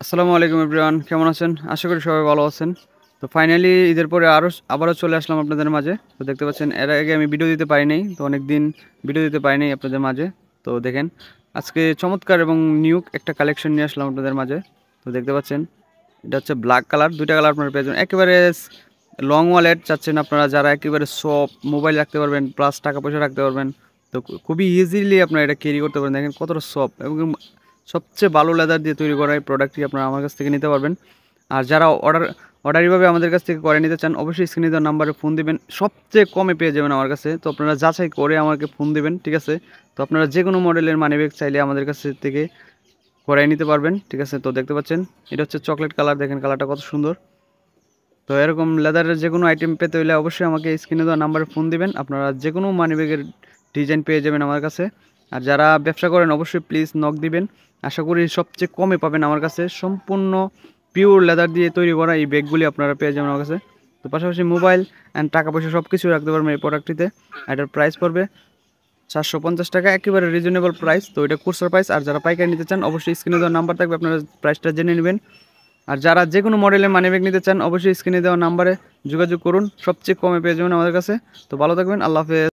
আসসালামু আলাইকুম এভরিওয়ান, কেমন আছেন? আশা করি সবাই ভালো আছেন। তো ফাইনালি ঈদের পরে আবারও চলে আসলাম আপনাদের মাঝে। তো দেখতে পাচ্ছেন এর আগে আমি ভিডিও দিতে পারি নাই, তো অনেক দিন ভিডিও দিতে পারি নাই আপনাদের মাঝে। তো দেখেন আজকে চমৎকার এবং নিউ একটা কালেকশন নিয়ে আসলাম আপনাদের মাঝে। তো দেখতে পাচ্ছেন এটা হচ্ছে ব্ল্যাক কালার, দুইটা কালার আপনারা পেয়ে যাবেন। একেবারে লং ওয়ালেট চাচ্ছেন আপনারা, যারা একেবারে সব মোবাইল রাখতে পারবেন প্লাস টাকা পয়সা রাখতে পারবেন, তো খুবই ইজিলি আপনারা এটা ক্যারি করতে পারেন। দেখেন কতটা সফট এবং সবচেয়ে ভালো লেদার দিয়ে তৈরি করা এই প্রোডাক্টটি আপনারা আমার কাছ থেকে নিতে পারবেন। আর যারা অর্ডারিভাবে আমাদের কাছ থেকে করে নিতে চান, অবশ্যই স্ক্রিনে দেওয়া নাম্বারে ফোন দিবেন, সবচেয়ে কমে পেয়ে যাবেন আমার কাছে। তো আপনারা যাচাই করে আমাকে ফোন দিবেন, ঠিক আছে? তো আপনারা যে কোনো মডেলের মানিব্যাগ চাইলে আমাদের কাছ থেকে করাই নিতে পারবেন, ঠিক আছে? তো দেখতে পাচ্ছেন এটা হচ্ছে চকলেট কালার, দেখেন কালারটা কত সুন্দর। তো এরকম লেদারের যে কোনো আইটেম পেতে হলে অবশ্যই আমাকে স্ক্রিনে দেওয়া নাম্বারে ফোন দিবেন, আপনারা যে কোনো মানিব্যাগের ডিজাইন পেয়ে যাবেন আমার কাছে। আর যারা ব্যবসা করেন অবশ্যই প্লিজ নক দিবেন, আশা করি সবচেয়ে কমে পাবেন আমার কাছে। সম্পূর্ণ পিওর লেদার দিয়ে তৈরি করা এই ব্যাগগুলি আপনারা পেয়ে যাবেন আমার কাছে। তো পাশাপাশি মোবাইল অ্যান্ড টাকা পয়সা সব কিছু রাখতে পারবেন এই প্রোডাক্টটিতে। এটার প্রাইস পড়বে 450 টাকা, একেবারে রিজনেবল প্রাইস। তো এটা খুচরা প্রাইস, আর যারা পাইকারি নিতে চান অবশ্যই স্ক্রিনে দেওয়া নাম্বার থাকবে, আপনারা প্রাইসটা জেনে নেবেন। আর যারা যে কোনো মডেলের মানিব্যাগ নিতে চান অবশ্যই স্ক্রিনে দেওয়া নাম্বারে যোগাযোগ করুন, সবচেয়ে কমে পেয়ে যাবেন আমাদের কাছে। তো ভালো থাকবেন, আল্লাহ হাফেজ।